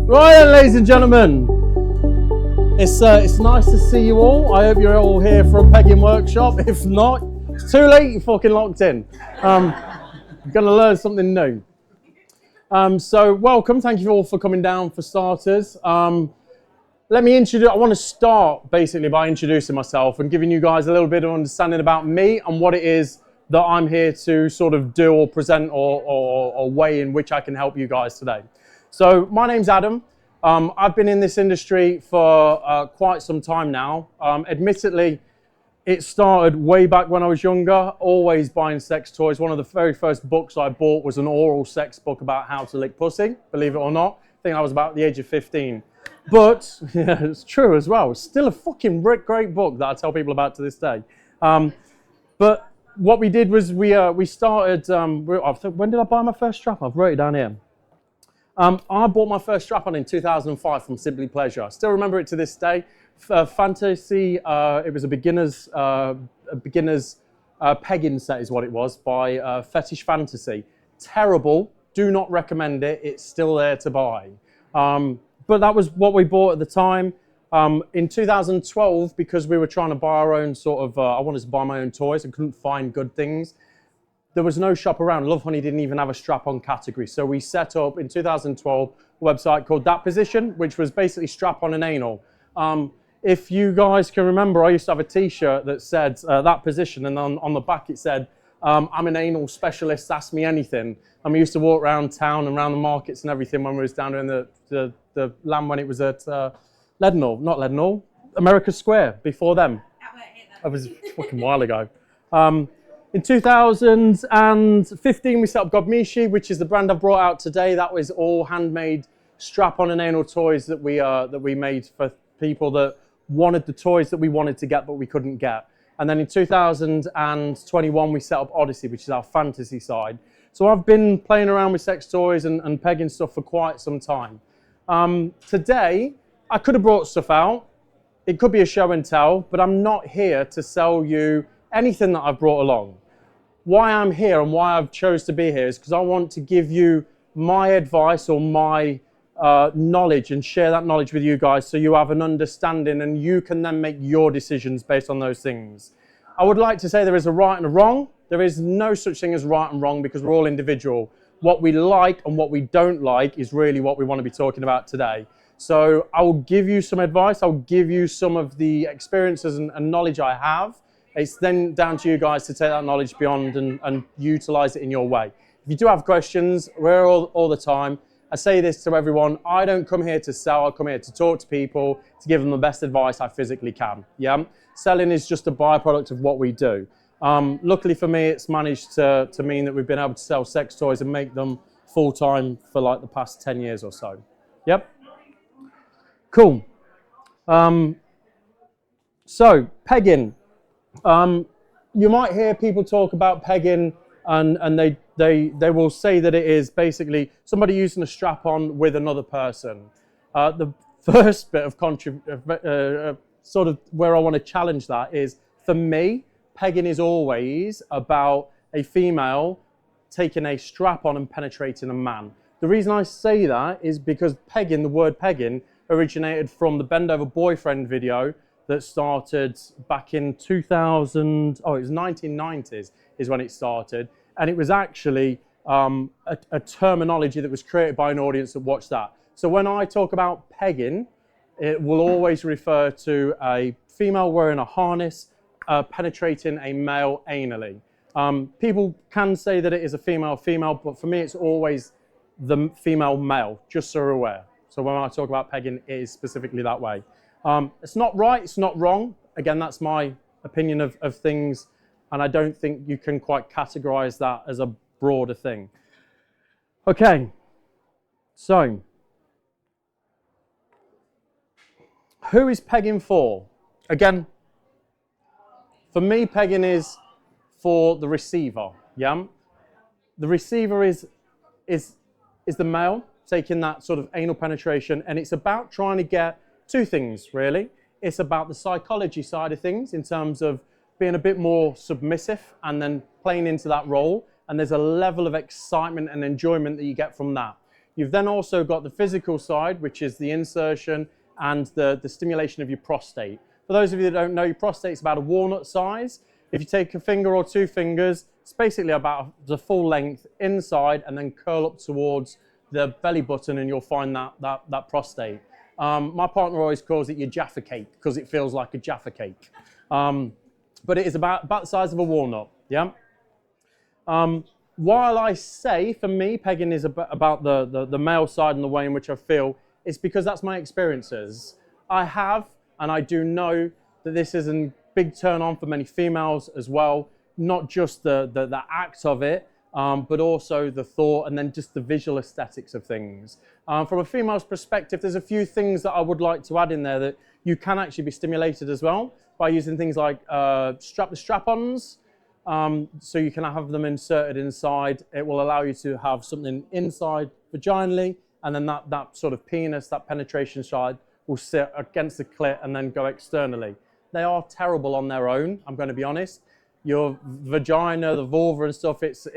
Right then, ladies and gentlemen, it's nice to see you all. I hope you're all here for a pegging workshop. If not, it's too late, you're fucking locked in. You're gonna learn something new. So welcome, thank you all for coming down for starters. Let me I want to start basically by introducing myself and giving you guys a little bit of understanding about me and what it is that I'm here to sort of do or present or way in which I can help you guys today. So my name's Adam. I've been in this industry for quite some time now. Admittedly, it started way back when I was younger, always buying sex toys. One of the very first books I bought was an oral sex book about how to lick pussy, believe it or not. I think I was about the age of 15. But, yeah, it's true as well. It's still a fucking great book that I tell people about to this day. But what we did was we started, when did I buy my first strap? I've wrote it down here. I bought my first strap-on in 2005 from Simply Pleasure. I still remember it to this day. Fantasy, it was a beginner's pegging set is what it was by Fetish Fantasy. Terrible, do not recommend it, it's still there to buy. But that was what we bought at the time. In 2012, because we were trying to buy our own sort of, I wanted to buy my own toys and couldn't find good things. There was no shop around. Lovehoney didn't even have a strap-on category. So we set up in 2012 a website called That Position, which was basically strap-on and anal. If you guys can remember, I used to have a t-shirt that said That Position, and on the back it said, I'm an anal specialist, ask me anything. And we used to walk around town and around the markets and everything when we was down in the land when it was at Leadenhall, not Leadenhall, America Square, before them. That was a fucking while ago. In 2015, we set up Godmishi, which is the brand I've brought out today. That was all handmade strap-on and anal toys that we made for people that wanted the toys that we wanted to get but we couldn't get. And then in 2021, we set up Odyssey, which is our fantasy side. So I've been playing around with sex toys and pegging stuff for quite some time. Today, I could have brought stuff out. It could be a show and tell, but I'm not here to sell you anything that I've brought along. Why I'm here and why I've chose to be here is because I want to give you my advice or my knowledge and share that knowledge with you guys so you have an understanding and you can then make your decisions based on those things. I would like to say there is a right and a wrong. There is no such thing as right and wrong because we're all individual. What we like and what we don't like is really what we want to be talking about today. So I will give you some advice. I'll give you some of the experiences and knowledge I have. It's then down to you guys to take that knowledge beyond and utilize it in your way. If you do have questions, we're all the time. I say this to everyone, I don't come here to sell, I come here to talk to people, to give them the best advice I physically can. Yeah? Selling is just a byproduct of what we do. Luckily for me, it's managed to mean that we've been able to sell sex toys and make them full-time for like the past 10 years or so. Yep. Cool. So, pegging. You might hear people talk about pegging and they will say that it is basically somebody using a strap-on with another person. The first bit of sort of where I want to challenge that is, for me, pegging is always about a female taking a strap-on and penetrating a man. The reason I say that is because pegging, the word pegging, originated from the Bend Over Boyfriend video that started back in 1990s is when it started. And it was actually a terminology that was created by an audience that watched that. So when I talk about pegging, it will always refer to a female wearing a harness, penetrating a male anally. People can say that it is a female, but for me it's always the female-male, just so you're aware. So when I talk about pegging, it is specifically that way. It's not right, it's not wrong. Again, that's my opinion of things, and I don't think you can quite categorize that as a broader thing. Okay, so who is pegging for? Again, for me, pegging is for the receiver, yeah? The receiver is the male taking that sort of anal penetration, and it's about trying to get two things, really. It's about the psychology side of things in terms of being a bit more submissive and then playing into that role. And there's a level of excitement and enjoyment that you get from that. You've then also got the physical side, which is the insertion and the stimulation of your prostate. For those of you that don't know, your prostate's about a walnut size. If you take a finger or two fingers, it's basically about the full length inside and then curl up towards the belly button and you'll find that prostate. My partner always calls it your Jaffa cake because it feels like a Jaffa cake. But it is about the size of a walnut, yeah? While I say, for me, pegging is about the male side and the way in which I feel, it's because that's my experiences. I have, and I do know that this is a big turn on for many females as well, not just the act of it, but also the thought and then just the visual aesthetics of things. From a female's perspective, there's a few things that I would like to add in there that you can actually be stimulated as well by using things like strap-ons. So you can have them inserted inside. It will allow you to have something inside vaginally, and then that sort of penis, that penetration side, will sit against the clit and then go externally. They are terrible on their own, I'm going to be honest. Your vagina, the vulva and stuff, it's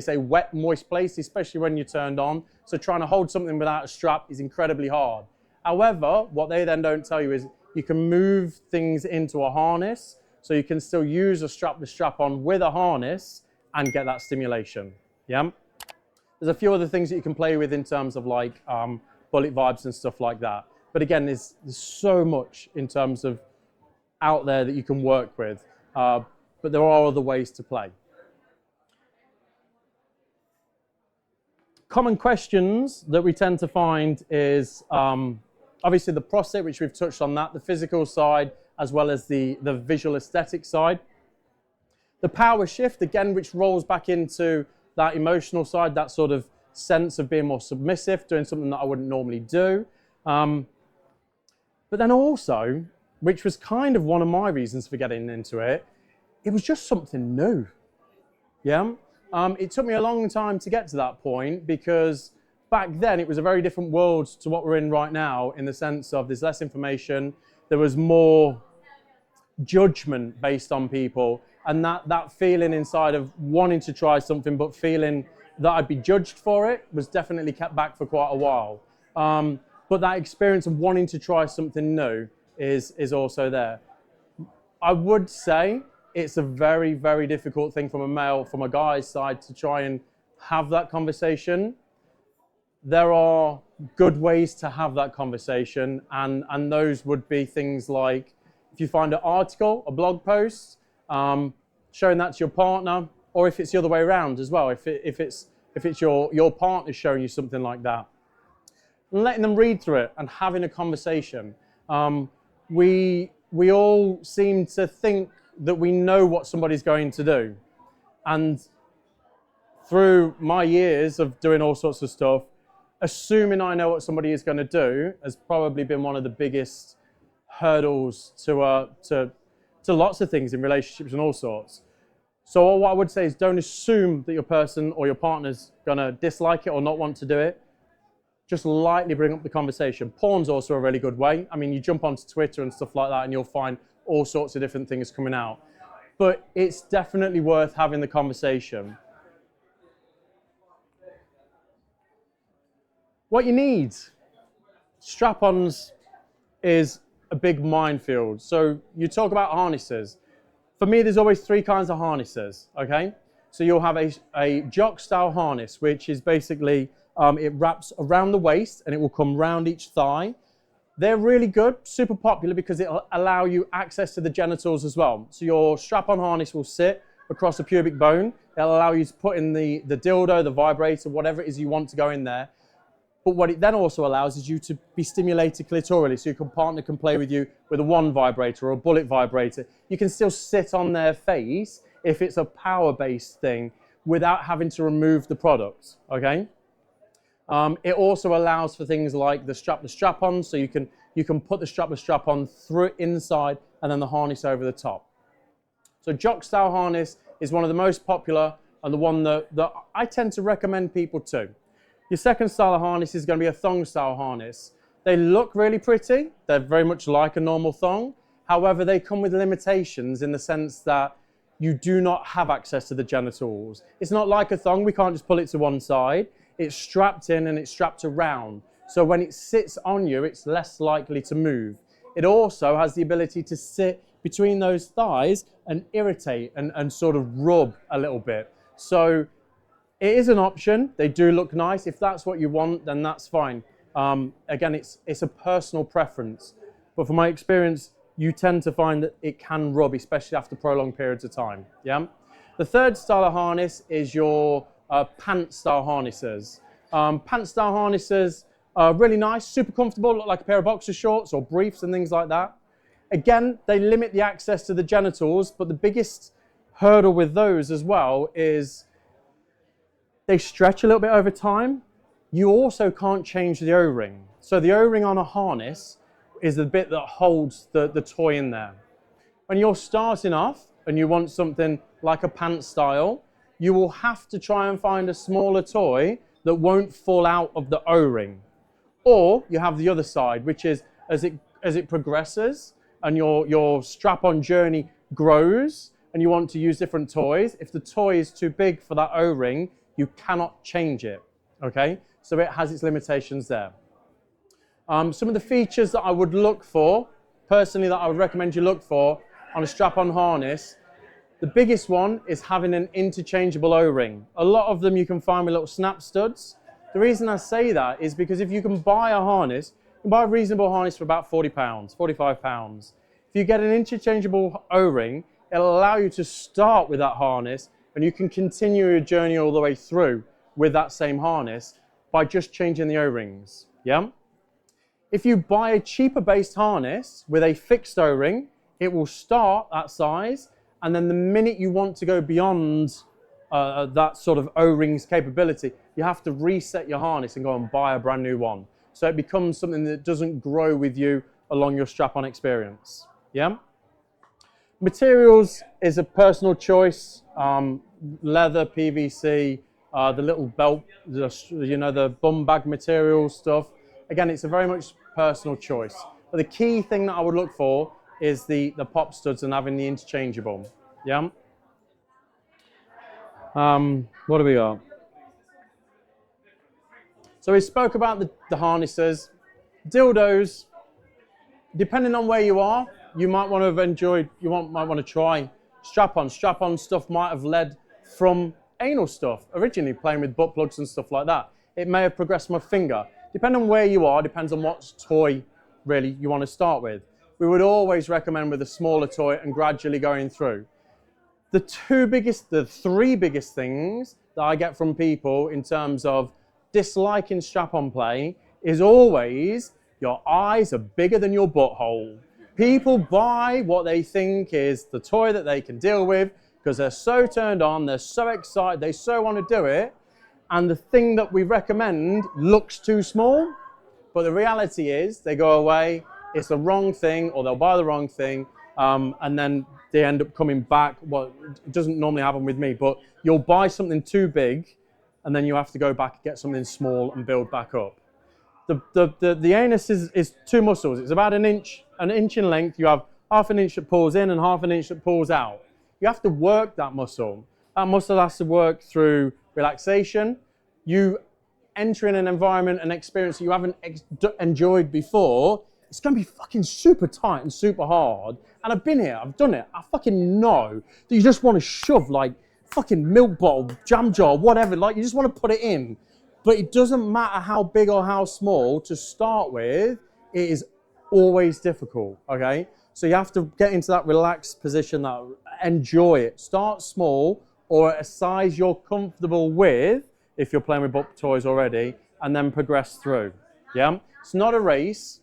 a wet, moist place, especially when you're turned on. So trying to hold something without a strap is incredibly hard. However, what they then don't tell you is you can move things into a harness, so you can still use a strap-on with a harness and get that stimulation, yeah? There's a few other things that you can play with in terms of like bullet vibes and stuff like that. But again, there's so much in terms of out there that you can work with. But there are other ways to play. Common questions that we tend to find is obviously the prostate, which we've touched on that, the physical side, as well as the visual aesthetic side. The power shift, again, which rolls back into that emotional side, that sort of sense of being more submissive, doing something that I wouldn't normally do. But then also, which was kind of one of my reasons for getting into it, it was just something new, yeah? It took me a long time to get to that point because back then it was a very different world to what we're in right now, in the sense of there's less information, there was more judgment based on people, and that feeling inside of wanting to try something but feeling that I'd be judged for it was definitely kept back for quite a while. But that experience of wanting to try something new is also there. I would say it's a very, very difficult thing from a guy's side to try and have that conversation. There are good ways to have that conversation, and those would be things like if you find an article, a blog post, showing that to your partner, or if it's the other way around as well, if it's your partner showing you something like that, and letting them read through it and having a conversation. We all seem to think that we know what somebody's going to do, and through my years of doing all sorts of stuff, assuming I know what somebody is going to do has probably been one of the biggest hurdles to lots of things in relationships and all sorts. So what I would say is don't assume that your person or your partner's going to dislike it or not want to do it. Just lightly bring up the conversation. Porn's also a really good way. I mean, you jump onto Twitter and stuff like that and you'll find all sorts of different things coming out. But it's definitely worth having the conversation. What you need, strap-ons is a big minefield. So you talk about harnesses. For me, there's always three kinds of harnesses, okay? So you'll have a jock-style harness, which is basically, it wraps around the waist and it will come round each thigh. They're really good, super popular because it'll allow you access to the genitals as well. So your strap-on harness will sit across the pubic bone. It'll allow you to put in the dildo, the vibrator, whatever it is you want to go in there. But what it then also allows is you to be stimulated clitorally, so your partner can play with you with a wand vibrator or a bullet vibrator. You can still sit on their face if it's a power-based thing without having to remove the product, okay? It also allows for things like the strap-on, so you can put the strap-on through inside and then the harness over the top. So jock-style harness is one of the most popular and the one that I tend to recommend people to. Your second style of harness is going to be a thong-style harness. They look really pretty. They're very much like a normal thong. However, they come with limitations in the sense that you do not have access to the genitals. It's not like a thong. We can't just pull it to one side. it's strapped in and it's strapped around. So when it sits on you, it's less likely to move. It also has the ability to sit between those thighs and irritate and sort of rub a little bit. So it is an option. They do look nice. If that's what you want, then that's fine. Again, it's a personal preference. But from my experience, you tend to find that it can rub, especially after prolonged periods of time. Yeah. The third style of harness is your pant style harnesses. Pant style harnesses are really nice, super comfortable, look like a pair of boxer shorts or briefs and things like that. Again, they limit the access to the genitals, but the biggest hurdle with those as well is they stretch a little bit over time. You also can't change the O-ring. So the O-ring on a harness is the bit that holds the toy in there. When you're starting off and you want something like a pant style, you will have to try and find a smaller toy that won't fall out of the O-ring. Or you have the other side, which is as it progresses and your strap-on journey grows and you want to use different toys, if the toy is too big for that O-ring, you cannot change it, okay? So it has its limitations there. Some of the features that I would look for, personally that I would recommend you look for on a strap-on harness, the biggest one is having an interchangeable O-ring. A lot of them you can find with little snap studs. The reason I say that is because if you can buy a harness, you can buy a reasonable harness for about £40, £45. If you get an interchangeable O-ring, it'll allow you to start with that harness and you can continue your journey all the way through with that same harness by just changing the O-rings, yeah? If you buy a cheaper based harness with a fixed O-ring, it will start that size, and then the minute you want to go beyond that sort of O-rings capability, you have to reset your harness and go and buy a brand new one. So it becomes something that doesn't grow with you along your strap-on experience, yeah? Materials is a personal choice. Leather, PVC, the little belt, the bum bag material stuff. Again, it's a very much personal choice. But the key thing that I would look for is the pop studs and having the interchangeable. Yeah. What do we got? So we spoke about the harnesses, dildos. Depending on where you are, you might want to have enjoyed. Might want to try strap-on. Strap-on stuff might have led from anal stuff originally, playing with butt plugs and stuff like that. It may have progressed my finger. Depending on where you are, depends on what toy really you want to start with. We would always recommend with a smaller toy and gradually going through. The three biggest things that I get from people in terms of disliking strap-on play is always your eyes are bigger than your butthole. People buy what they think is the toy that they can deal with because they're so turned on, they're so excited, they so want to do it, and the thing that we recommend looks too small, but the reality is they go away, it's the wrong thing, or they'll buy the wrong thing, and then they end up coming back. Well, it doesn't normally happen with me, but you'll buy something too big, and then you have to go back and get something small and build back up. The anus is two muscles. It's about an inch in length. You have half an inch that pulls in and half an inch that pulls out. You have to work that muscle. That muscle has to work through relaxation. You enter in an environment and experience that you haven't enjoyed before. It's going to be fucking super tight and super hard. And I've been here, I've done it. I fucking know that you just want to shove like fucking milk bottle, jam jar, whatever. Like you just want to put it in. But it doesn't matter how big or how small to start with. It is always difficult, okay? So you have to get into that relaxed position, that enjoy it. Start small or at a size you're comfortable with if you're playing with butt toys already, and then progress through, yeah? It's not a race.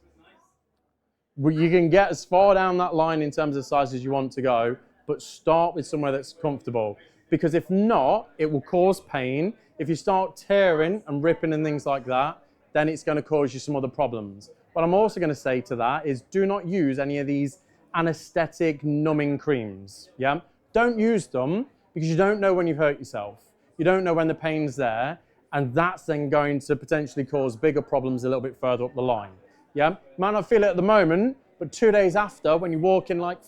You can get as far down that line in terms of sizes you want to go, but start with somewhere that's comfortable. Because if not, it will cause pain. If you start tearing and ripping and things like that, then it's going to cause you some other problems. What I'm also going to say to that is do not use any of these anesthetic numbing creams, yeah? Don't use them because you don't know when you've hurt yourself. You don't know when the pain's there, and that's then going to potentially cause bigger problems a little bit further up the line, yeah? You might not feel it at the moment, but 2 days after, when you walk in like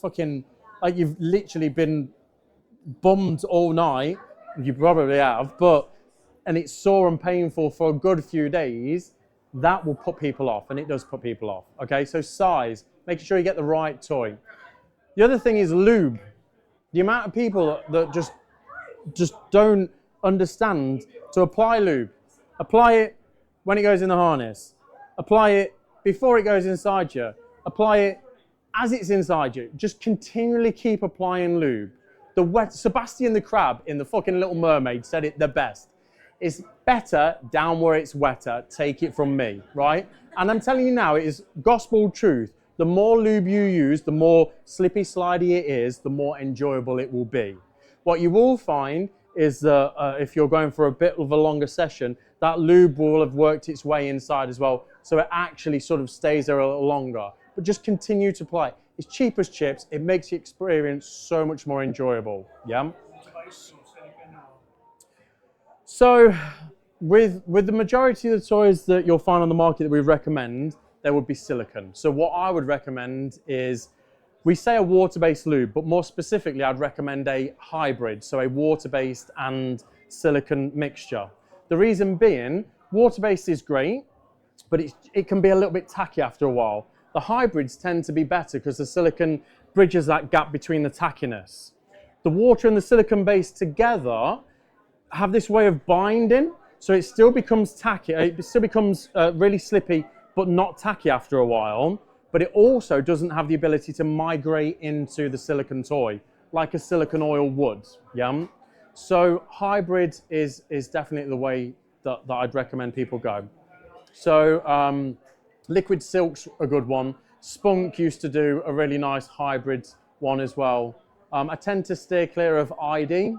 you've literally been bummed all night, you probably have, but and it's sore and painful for a good few days, that will put people off, and it does put people off. Okay, so size, making sure you get the right toy. The other thing is lube. The amount of people that just don't understand to apply lube. Apply it when it goes in the harness. Apply it before it goes inside you. Apply it as it's inside you. Just continually keep applying lube. Sebastian the Crab in the fucking Little Mermaid said it the best. It's better down where it's wetter. Take it from me, right? And I'm telling you now, it is gospel truth. The more lube you use, the more slippy slidey it is, the more enjoyable it will be. What you will find is that if you're going for a bit of a longer session, that lube will have worked its way inside as well, so it actually sort of stays there a little longer. But just continue to play. It's cheap as chips. It makes the experience so much more enjoyable. Yeah. So, with the majority of the toys that you'll find on the market that we recommend, there would be silicone. So what I would recommend is, we say a water-based lube, but more specifically, I'd recommend a hybrid, so a water-based and silicone mixture. The reason being, water-based is great, but it can be a little bit tacky after a while. The hybrids tend to be better because the silicone bridges that gap between the tackiness. The water and the silicone base together have this way of binding, so it still becomes tacky, it still becomes really slippy, but not tacky after a while. But it also doesn't have the ability to migrate into the silicone toy like a silicone oil would. Yeah. So hybrid is definitely the way that I'd recommend people go. So Liquid Silk's a good one. Spunk used to do a really nice hybrid one as well. I tend to steer clear of ID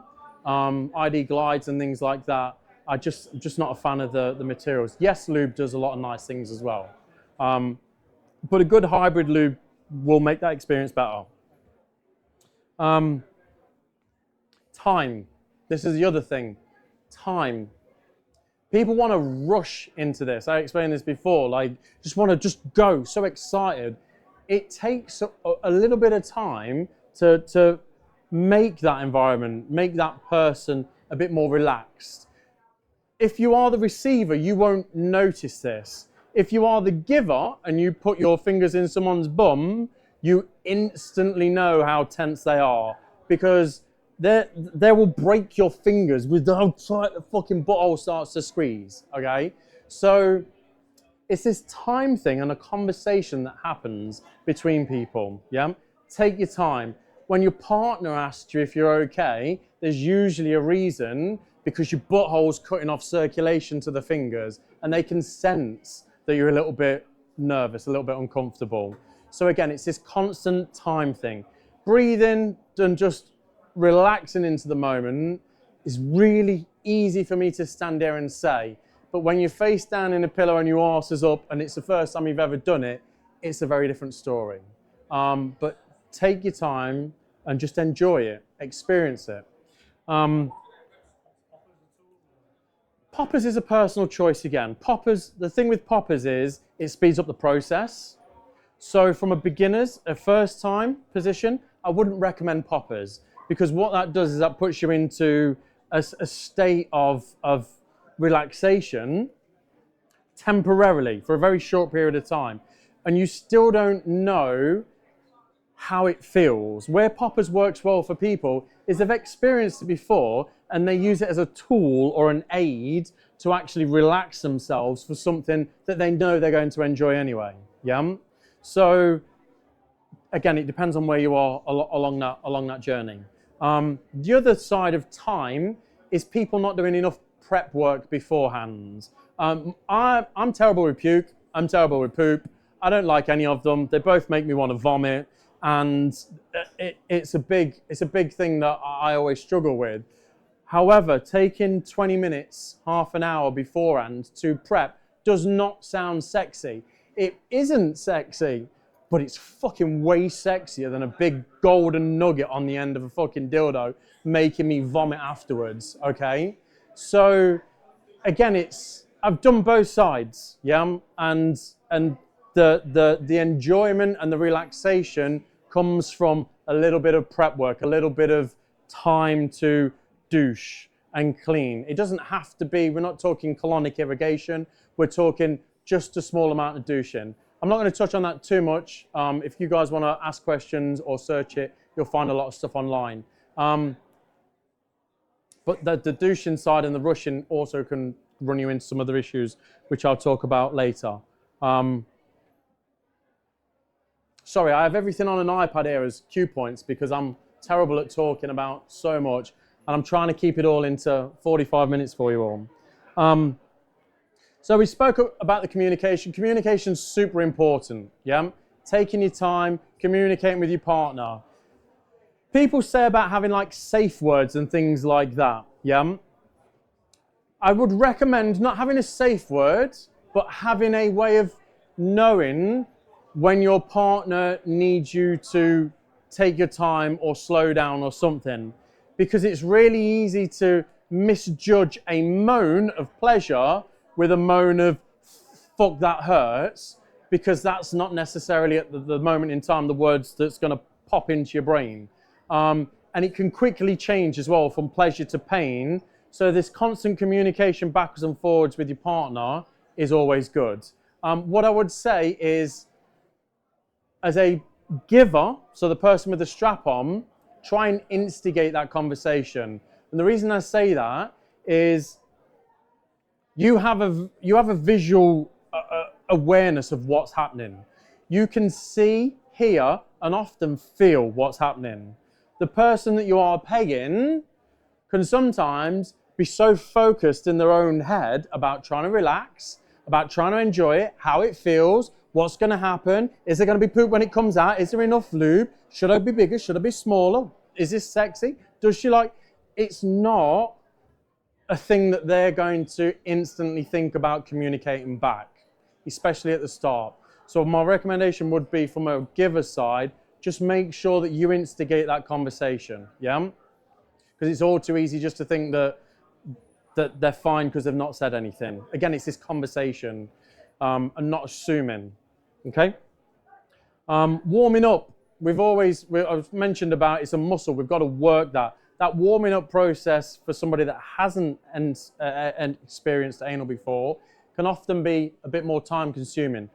glides and things like that. I'm just not a fan of the materials. Yes, lube does a lot of nice things as well. But a good hybrid lube will make that experience better. Time. This is the other thing. Time. People want to rush into this. I explained this before, like just want to go, so excited. It takes a little bit of time to make that environment, make that person a bit more relaxed. If you are the receiver, you won't notice this. If you are the giver and you put your fingers in someone's bum, you instantly know how tense they are, because they will break your fingers with how tight the fucking butthole starts to squeeze, okay? So it's this time thing and a conversation that happens between people, yeah? Take your time. When your partner asks you if you're okay, there's usually a reason, because your butthole's cutting off circulation to the fingers, and they can sense that you're a little bit nervous, a little bit uncomfortable. So again, it's this constant time thing. Breathing and just relaxing into the moment is really easy for me to stand there and say, but when you're face down in a pillow and your arse is up and it's the first time you've ever done it, it's a very different story. But take your time and just enjoy it, experience it. Poppers is a personal choice again. Poppers, the thing with poppers is it speeds up the process. So from a first time position, I wouldn't recommend poppers, because what that does is that puts you into a state of relaxation temporarily for a very short period of time. And you still don't know how it feels. Where poppers works well for people is they've experienced it before and they use it as a tool or an aid to actually relax themselves for something that they know they're going to enjoy anyway. Yeah. So again, it depends on where you are along that journey. The other side of time is people not doing enough prep work beforehand. I'm terrible with puke. I'm terrible with poop. I don't like any of them. They both make me want to vomit, and it's a big thing that I always struggle with. However, taking 20 minutes, half an hour beforehand to prep does not sound sexy. It isn't sexy, but it's fucking way sexier than a big golden nugget on the end of a fucking dildo making me vomit afterwards, okay? So again, I've done both sides, yeah? And the enjoyment and the relaxation comes from a little bit of prep work, a little bit of time to douche, and clean. It doesn't have to be, we're not talking colonic irrigation, we're talking just a small amount of douching. I'm not going to touch on that too much. If you guys want to ask questions or search it, you'll find a lot of stuff online. But the douching side and the rushing also can run you into some other issues, which I'll talk about later. Sorry, I have everything on an iPad here as cue points because I'm terrible at talking about so much, and I'm trying to keep it all into 45 minutes for you all. So we spoke about the communication. Communication's super important, yeah? Taking your time, communicating with your partner. People say about having like safe words and things like that, yeah? I would recommend not having a safe word, but having a way of knowing when your partner needs you to take your time or slow down or something. Because it's really easy to misjudge a moan of pleasure with a moan of fuck that hurts, because that's not necessarily at the moment in time the words that's going to pop into your brain. And it can quickly change as well from pleasure to pain. So this constant communication backwards and forwards with your partner is always good. What I would say is, as a giver, so the person with the strap on, try and instigate that conversation. And the reason I say that is you have a visual awareness of what's happening. You can see, hear, and often feel what's happening. The person that you are paying can sometimes be so focused in their own head about trying to relax, about trying to enjoy it, how it feels, what's going to happen, is there going to be poop when it comes out, is there enough lube, should I be bigger, should I be smaller, is this sexy, does she like, it's not a thing that they're going to instantly think about communicating back, especially at the start. So my recommendation would be, from a giver side, just make sure that you instigate that conversation, yeah? Because it's all too easy just to think that they're fine because they've not said anything. Again, it's this conversation and not assuming, okay? Warming up, I've mentioned about it's a muscle, we've got to work that. That warming up process for somebody that hasn't experienced anal before can often be a bit more time consuming.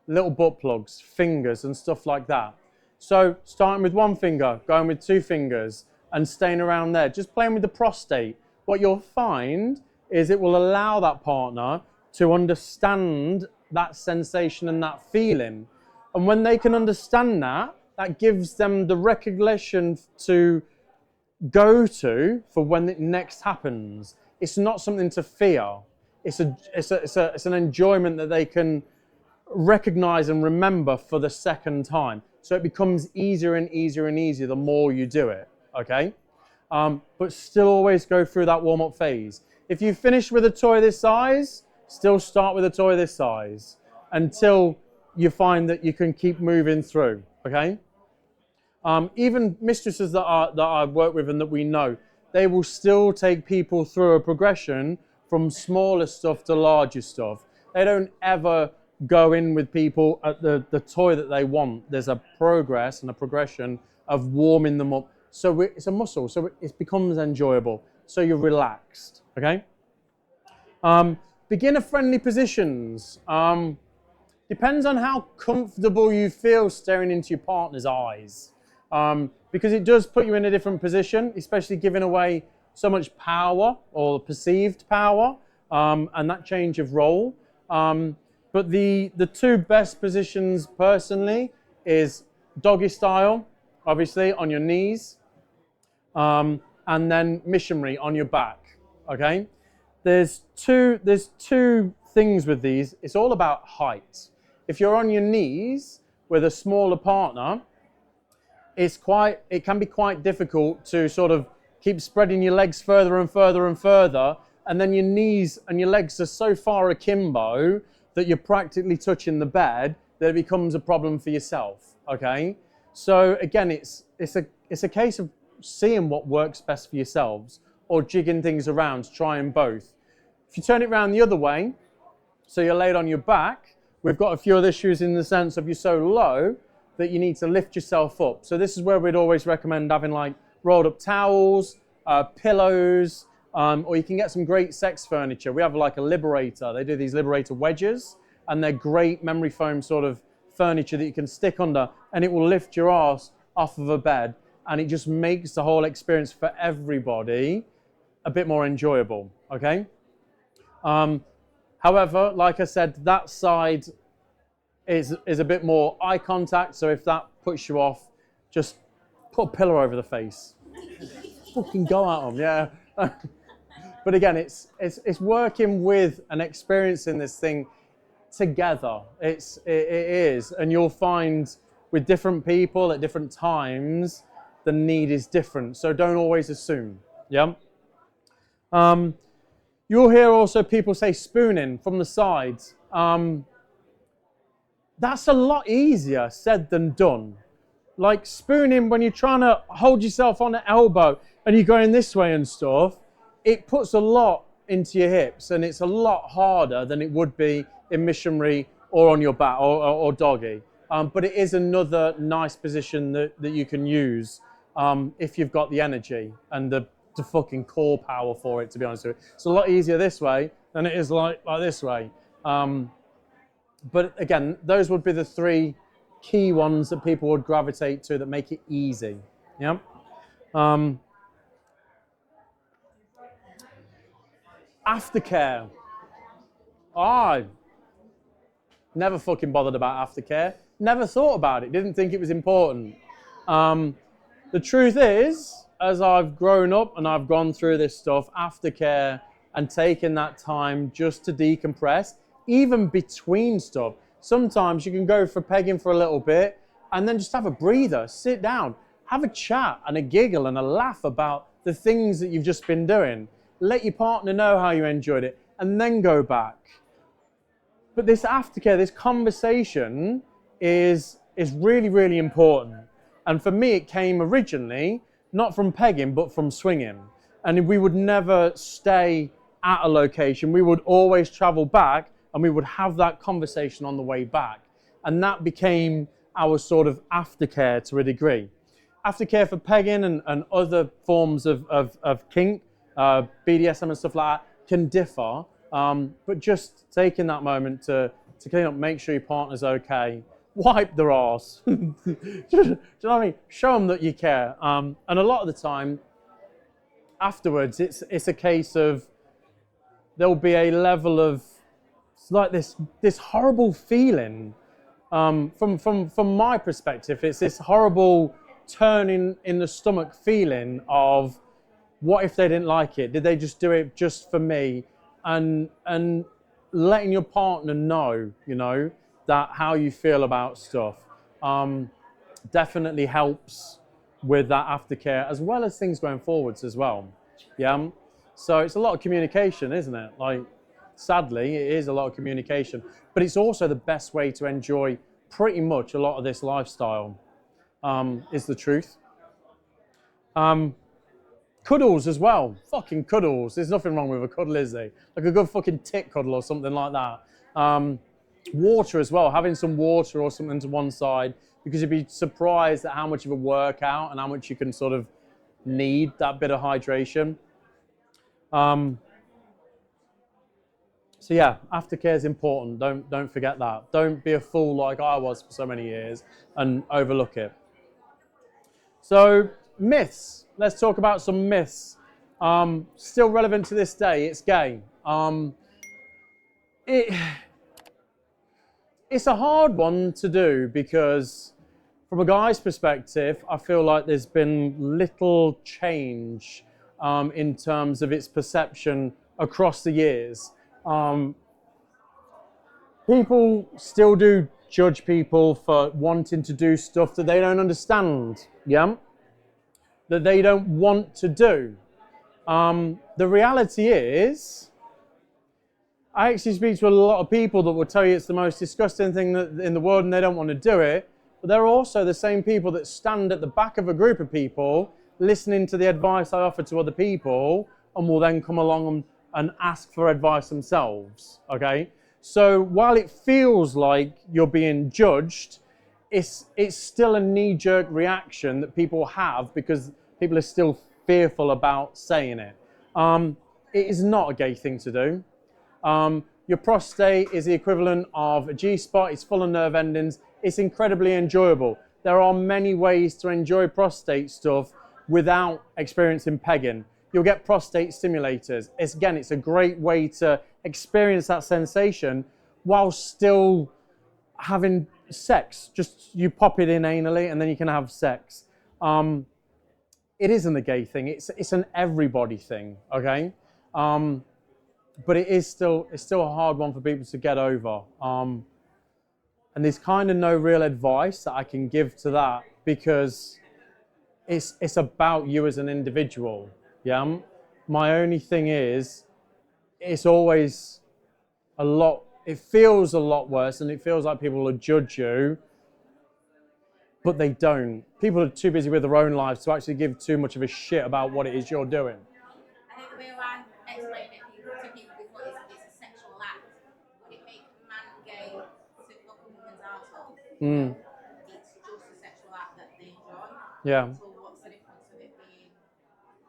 Little butt plugs, fingers and stuff like that. So starting with one finger, going with two fingers and staying around there, just playing with the prostate. What you'll find is it will allow that partner to understand that sensation and that feeling. And when they can understand that, that gives them the recognition to go to for when it next happens. It's not something to fear. It's an enjoyment that they can recognize and remember for the second time. So it becomes easier and easier and easier the more you do it, okay? But still always go through that warm-up phase. If you finish with a toy this size, still start with a toy this size until you find that you can keep moving through, okay? Even mistresses that I work with and that we know, they will still take people through a progression from smaller stuff to larger stuff. They don't ever go in with people at the toy that they want. There's a progress and a progression of warming them up. So it's a muscle, so it becomes enjoyable. So you're relaxed, okay? Beginner-friendly positions. Depends on how comfortable you feel staring into your partner's eyes. Because it does put you in a different position, especially giving away so much power or perceived power, and that change of role. But the two best positions personally is doggy style, obviously on your knees, and then missionary on your back, okay? There's two things with these. It's all about height. If you're on your knees with a smaller partner, it can be quite difficult to sort of keep spreading your legs further and further and further, and then your knees and your legs are so far akimbo that you're practically touching the bed that it becomes a problem for yourself, okay? So again, it's a case of seeing what works best for yourselves or jigging things around, trying both. If you turn it around the other way, so you're laid on your back, we've got a few other issues in the sense of you're so low that you need to lift yourself up. So this is where we'd always recommend having like rolled up towels, pillows, Or you can get some great sex furniture. We have like a Liberator. They do these Liberator wedges, and they're great memory foam sort of furniture that you can stick under, and it will lift your ass off of a bed, and it just makes the whole experience for everybody a bit more enjoyable, okay? However, like I said, that side is a bit more eye contact, so if that puts you off, just put a pillow over the face. Fucking go at them, yeah. But again, it's working with and experiencing this thing together. It is, and you'll find with different people at different times, the need is different. So don't always assume, yeah? You'll hear also people say spooning from the sides. That's a lot easier said than done. Like spooning, when you're trying to hold yourself on the elbow and you're going this way and stuff, it puts a lot into your hips, and it's a lot harder than it would be in missionary or on your back or doggy. But it is another nice position that you can use if you've got the energy and the fucking core power for it, to be honest with you. It's a lot easier this way than it is like this way. But again, those would be the three key ones that people would gravitate to that make it easy. Yeah. Aftercare. I never fucking bothered about aftercare. Never thought about it. Didn't think it was important. The truth is, as I've grown up and I've gone through this stuff, aftercare and taking that time just to decompress, even between stuff. Sometimes you can go for pegging for a little bit and then just have a breather, sit down, have a chat and a giggle and a laugh about the things that you've just been doing. Let your partner know how you enjoyed it and then go back. But this aftercare, this conversation is really, really important. And for me, it came originally not from pegging, but from swinging. And we would never stay at a location. We would always travel back, and we would have that conversation on the way back. And that became our sort of aftercare to a degree. Aftercare for pegging and other forms of kink, BDSM and stuff like that can differ. But just taking that moment to clean up, make sure your partner's okay, wipe their arse. Do you know what I mean? Show them that you care. And a lot of the time, afterwards, it's a case of there'll be a level of like this horrible feeling. From my perspective, it's this horrible turning in the stomach feeling of what if they didn't like it? Did they just do it just for me? And letting your partner know, you know, that how you feel about stuff definitely helps with that aftercare, as well as things going forwards as well. Yeah. So it's a lot of communication, isn't it? Like, sadly, it is a lot of communication, but it's also the best way to enjoy pretty much a lot of this lifestyle, is the truth. Cuddles as well. Fucking cuddles. There's nothing wrong with a cuddle, is there? Like a good fucking tit cuddle or something like that. Water as well. Having some water or something to one side, because you'd be surprised at how much of a workout and how much you can sort of need that bit of hydration. So yeah, aftercare is important. Don't forget that. Don't be a fool like I was for so many years and overlook it. So myths. Let's talk about some myths. Still relevant to this day. It's gay. It's a hard one to do because from a guy's perspective, I feel like there's been little change in terms of its perception across the years. People still do judge people for wanting to do stuff that they don't understand, yeah? That they don't want to do. The reality is, I actually speak to a lot of people that will tell you it's the most disgusting thing in the world and they don't want to do it. But they're also the same people that stand at the back of a group of people listening to the advice I offer to other people and will then come along and ask for advice themselves, okay? So while it feels like you're being judged, it's still a knee-jerk reaction that people have because people are still fearful about saying it. It is not a gay thing to do. Your prostate is the equivalent of a G-spot. It's full of nerve endings. It's incredibly enjoyable. There are many ways to enjoy prostate stuff without experiencing pegging. You'll get prostate stimulators. It's a great way to experience that sensation while still having sex. Just you pop it in anally and then you can have sex. It isn't a gay thing. It's an everybody thing, okay? But it's still a hard one for people to get over. And there's kind of no real advice that I can give to that because it's about you as an individual. Yeah. My only thing is, it's always it feels a lot worse and it feels like people will judge you, but they don't. People are too busy with their own lives to actually give too much of a shit about what it is you're doing. I think the way I explain it to people before is it's a sexual act. Would it make a man gay to fuck a woman's arsehole? It's just a sexual act that they enjoy. Yeah. So what's the difference of it being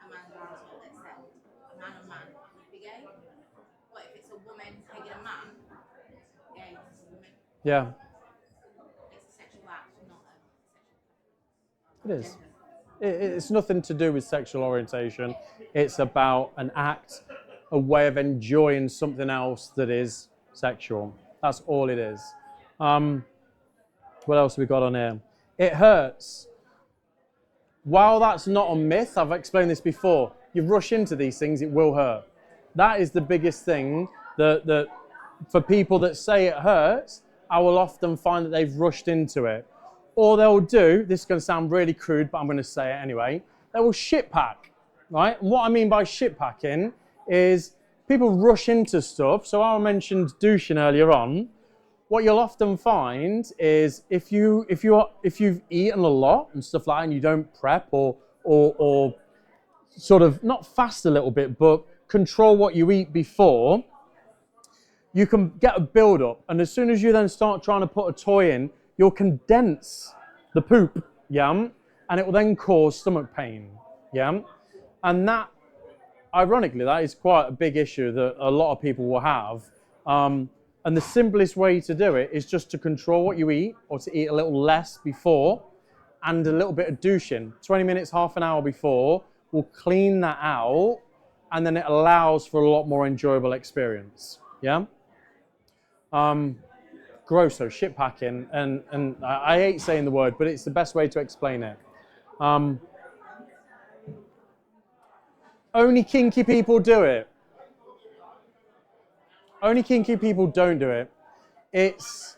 a man's arsehole except a man and man would be gay? But if it's a woman taking a man, gay is a woman. Yeah. It's a sexual act, not a sexual. It is. It's nothing to do with sexual orientation. It's about an act, a way of enjoying something else that is sexual. That's all it is. What else have we got on here? It hurts. While that's not a myth, I've explained this before, you rush into these things, it will hurt. That is the biggest thing that for people that say it hurts, I will often find that they've rushed into it. Or they'll do, this is going to sound really crude, but I'm going to say it anyway, they will shit pack, right? And what I mean by shit packing is people rush into stuff. So I mentioned douching earlier on. What you'll often find is if you've eaten a lot and stuff like that and you don't prep or sort of not fast a little bit, but control what you eat before, you can get a build up. And as soon as you then start trying to put a toy in, you'll condense the poop, yeah, and it will then cause stomach pain, yeah, and that, ironically, that is quite a big issue that a lot of people will have, and the simplest way to do it is just to control what you eat or to eat a little less before and a little bit of douching. 20 minutes, half an hour before will clean that out and then it allows for a lot more enjoyable experience, yeah. Gross, so shit packing, and I hate saying the word, but it's the best way to explain it. Only kinky people do it. Only kinky people don't do it. It's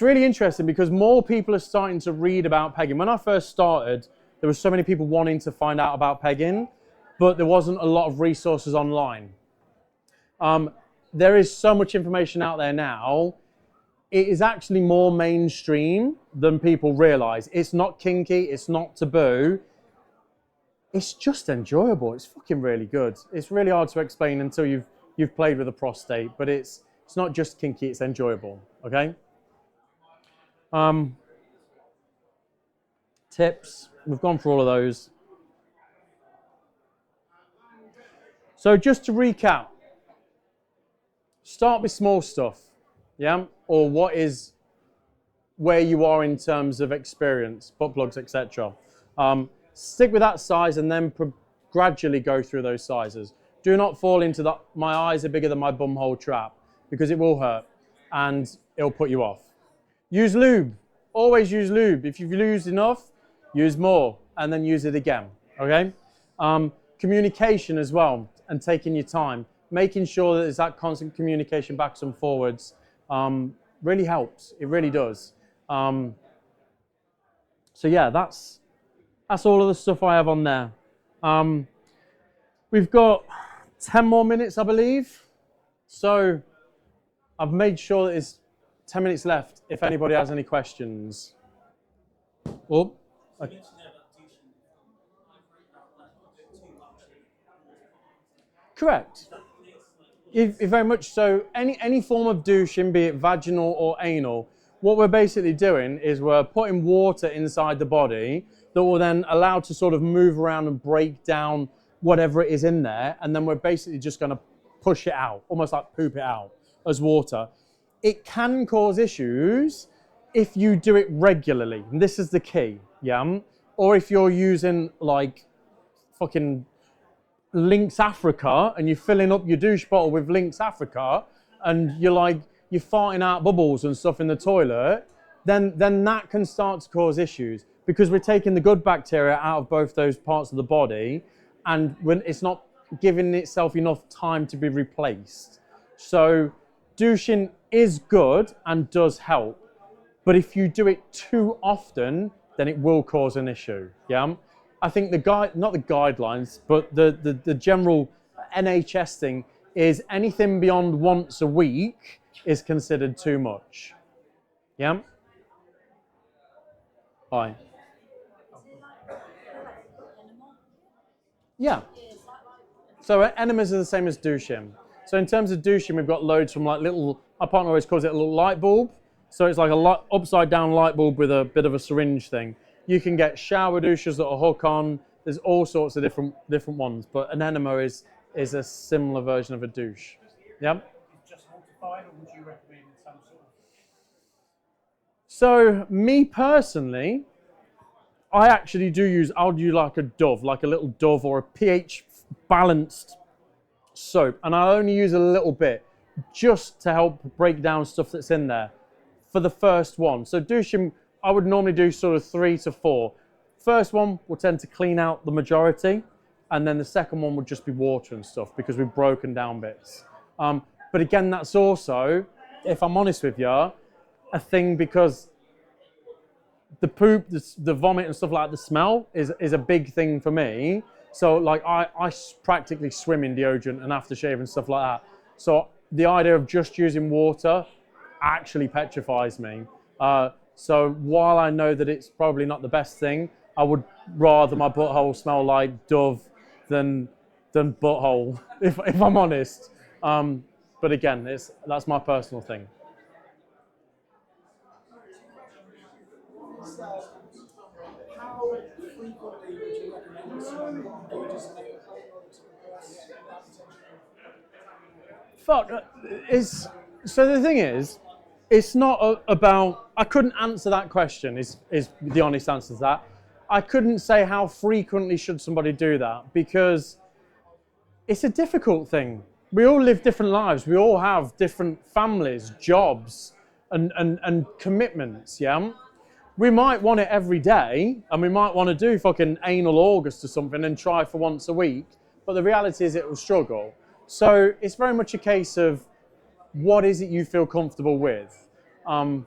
really interesting because more people are starting to read about pegging. When I first started, there were so many people wanting to find out about pegging, but there wasn't a lot of resources online. There is so much information out there now. It is actually more mainstream than people realize. It's not kinky, it's not taboo. It's just enjoyable. It's fucking really good. It's really hard to explain until you've played with a prostate, but it's not just kinky, it's enjoyable, okay? Tips, we've gone through all of those. So just to recap, start with small stuff, yeah? Or where you are in terms of experience, butt plugs, etc. Stick with that size and then gradually go through those sizes. Do not fall into that, my eyes are bigger than my bumhole trap, because it will hurt and it'll put you off. Use lube. Always use lube. If you've used enough, use more and then use it again, okay? Communication as well and taking your time. Making sure that there's that constant communication backwards and forwards really helps. It really does. So yeah, that's all of the stuff I have on there. We've got 10 more minutes, I believe. So I've made sure that there's 10 minutes left if anybody has any questions. Oh, okay. Correct. Very much so. Any form of douching, be it vaginal or anal, what we're basically doing is we're putting water inside the body that will then allow to sort of move around and break down whatever it is in there, and then we're basically just going to push it out, almost like poop it out as water. It can cause issues if you do it regularly, and this is the key, yeah? Or if you're using like fucking Lynx Africa and you're filling up your douche bottle with Lynx Africa and you're farting out bubbles and stuff in the toilet, then that can start to cause issues because we're taking the good bacteria out of both those parts of the body and when it's not giving itself enough time to be replaced. So douching is good and does help, but if you do it too often, then it will cause an issue, yeah? I think not the guidelines, but the general NHS thing is anything beyond once a week is considered too much. Yeah? Bye. Yeah. So enemas are the same as douching. So in terms of douching, we've got loads from like little, my partner always calls it a little light bulb. So it's like a upside down light bulb with a bit of a syringe thing. You can get shower douches that are hook on. There's all sorts of different ones, but an enema is a similar version of a douche. Yeah. Just multiplied, or would you recommend some sort of? So me personally, I'll do like a Dove, like a little Dove or a pH balanced soap, and I only use a little bit just to help break down stuff that's in there for the first one. So douching, I would normally do sort of 3 to 4. First one will tend to clean out the majority, and then the second one would just be water and stuff because we've broken down bits. But again, that's also, if I'm honest with you, a thing because the poop, the vomit and stuff like that, the smell is a big thing for me. So like I practically swim in deodorant and aftershave and stuff like that. So the idea of just using water actually petrifies me. So while I know that it's probably not the best thing, I would rather my butthole smell like Dove than butthole, if I'm honest. But again, that's my personal thing. So, how frequently would you recommend someone engages in a So the thing is, it's not about, I couldn't answer that question, is the honest answer to that. I couldn't say how frequently should somebody do that because it's a difficult thing. We all live different lives. We all have different families, jobs, and commitments, yeah? We might want it every day, and we might want to do fucking anal August or something and try for once a week, but the reality is it will struggle. So it's very much a case of what is it you feel comfortable with. Oh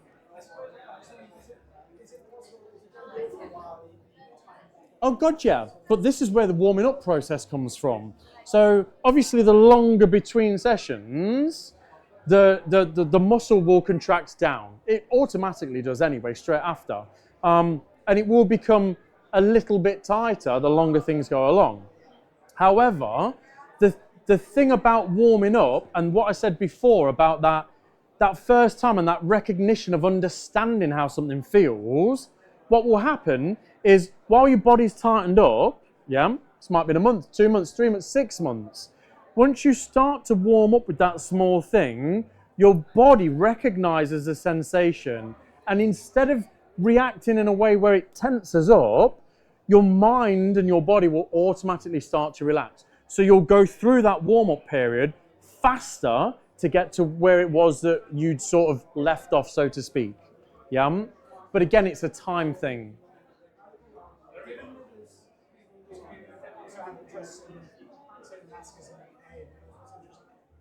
God, yeah, but this is where the warming up process comes from. So obviously the longer between sessions, the muscle will contract down. It automatically does anyway, straight after. And it will become a little bit tighter the longer things go along. However, the thing about warming up, and what I said before about that first time and that recognition of understanding how something feels, what will happen is while your body's tightened up, yeah, this might be a month, 2 months, 3 months, 6 months, once you start to warm up with that small thing, your body recognizes the sensation, and instead of reacting in a way where it tenses up, your mind and your body will automatically start to relax. So you'll go through that warm-up period faster to get to where it was that you'd sort of left off, so to speak. Yeah? But again, it's a time thing.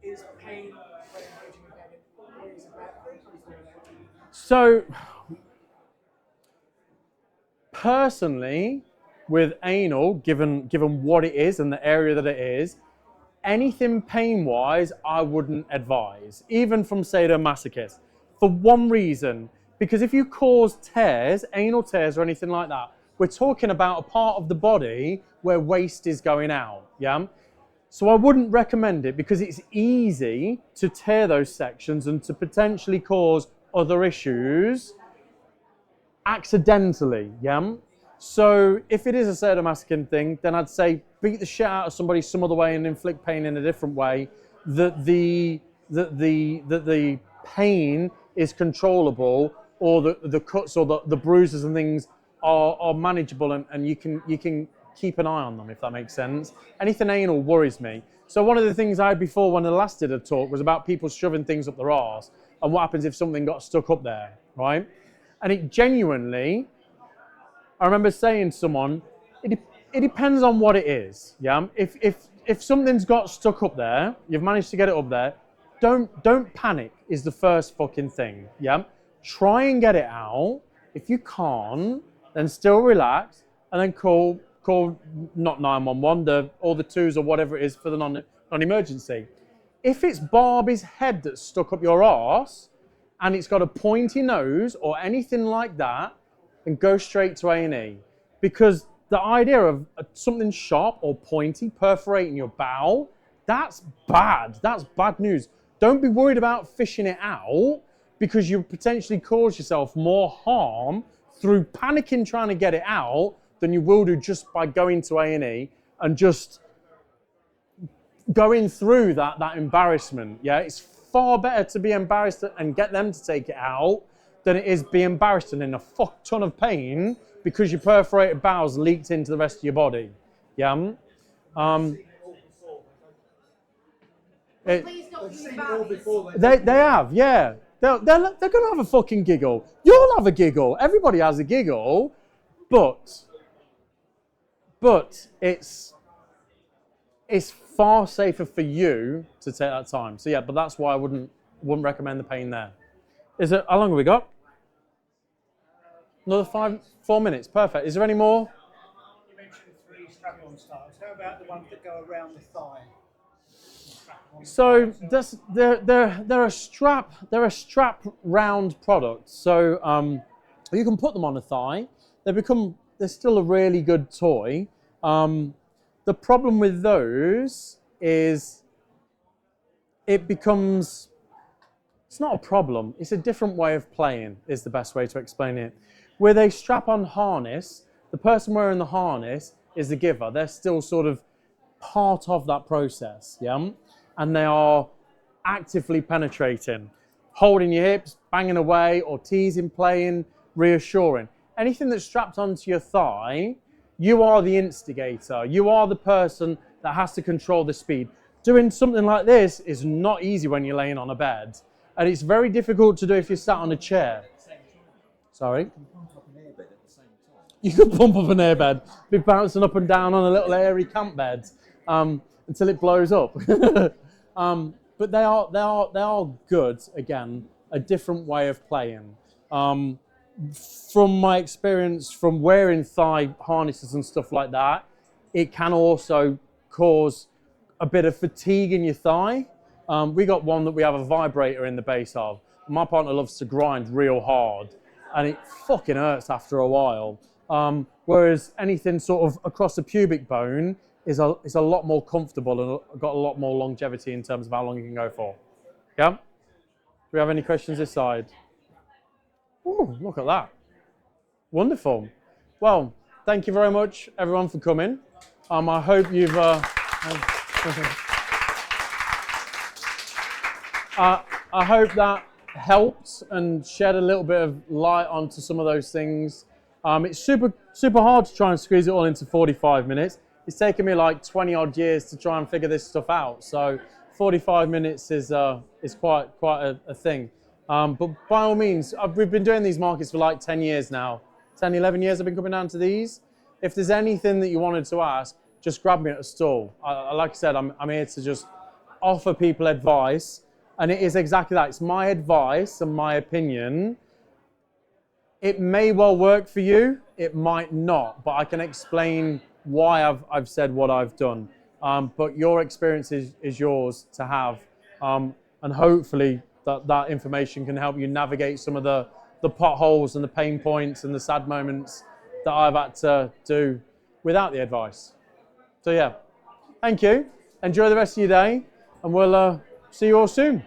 Is pain when engaging with them always a bad thing? So, personally, with anal, given what it is and the area that it is, anything pain-wise, I wouldn't advise, even from sadomasochists, for one reason, because if you cause tears, anal tears or anything like that, we're talking about a part of the body where waste is going out, yeah? So I wouldn't recommend it because it's easy to tear those sections and to potentially cause other issues accidentally, yeah? So if it is a sadomasochist thing, then I'd say beat the shit out of somebody some other way and inflict pain in a different way, that the pain is controllable, or the cuts or the bruises and things are manageable, and you can keep an eye on them, if that makes sense. Anything anal worries me. So one of the things I had before when I last did a talk was about people shoving things up their arse and what happens if something got stuck up there, right? And it genuinely, I remember saying to someone, it depends on what it is, yeah? If something's got stuck up there, you've managed to get it up there, don't panic is the first fucking thing, yeah? Try and get it out. If you can't, then still relax, and then call not 911, or the twos or whatever it is for the non-emergency. If it's Barbie's head that's stuck up your arse, and it's got a pointy nose or anything like that, then go straight to A&E. Because the idea of something sharp or pointy perforating your bowel, that's bad. That's bad news. Don't be worried about fishing it out, because you potentially cause yourself more harm through panicking trying to get it out than you will do just by going to A&E and just going through that embarrassment. Yeah, it's far better to be embarrassed and get them to take it out than it is be embarrassed and in a fuck ton of pain because your perforated bowels leaked into the rest of your body. Yeah. Please don't use Barbies. They have, yeah. They're going to have a fucking giggle. You'll have a giggle. Everybody has a giggle, but it's far safer for you to take that time. So yeah, but that's why I wouldn't recommend the pain there. How long have we got? Another 4 minutes. Perfect. Is there any more? You mentioned 3 strap-on styles. How about the ones that go around the thigh? So they're a strap round product. So you can put them on a thigh. They're still a really good toy. The problem with those is it's not a problem. It's a different way of playing is the best way to explain it. With a strap-on harness, the person wearing the harness is the giver. They're still sort of part of that process, yeah? And they are actively penetrating, holding your hips, banging away, or teasing, playing, reassuring. Anything that's strapped onto your thigh, you are the instigator. You are the person that has to control the speed. Doing something like this is not easy when you're laying on a bed. And it's very difficult to do if you're sat on a chair. Sorry? You could pump up an airbed, be bouncing up and down on a little airy camp bed until it blows up. But they are good, again, a different way of playing. From my experience from wearing thigh harnesses and stuff like that, it can also cause a bit of fatigue in your thigh. We got one that we have a vibrator in the base of. My partner loves to grind real hard, and it fucking hurts after a while. Whereas anything sort of across the pubic bone is a lot more comfortable and got a lot more longevity in terms of how long you can go for. Yeah? Do we have any questions this side? Oh, look at that. Wonderful. Well, thank you very much, everyone, for coming. I hope you've... I hope that helped and shed a little bit of light onto some of those things. It's super hard to try and squeeze it all into 45 minutes. It's taken me like 20 odd years to try and figure this stuff out. So 45 minutes is quite a thing. But by all means, we've been doing these markets for like 10 years now. 10, 11 years I've been coming down to these. If there's anything that you wanted to ask, just grab me at a stall. Like I said, I'm here to just offer people advice. And it is exactly that. It's my advice and my opinion. It may well work for you. It might not. But I can explain why I've said what I've done. But your experience is yours to have. And hopefully that information can help you navigate some of the potholes and the pain points and the sad moments that I've had to do without the advice. So yeah, thank you. Enjoy the rest of your day, and we'll see you all soon.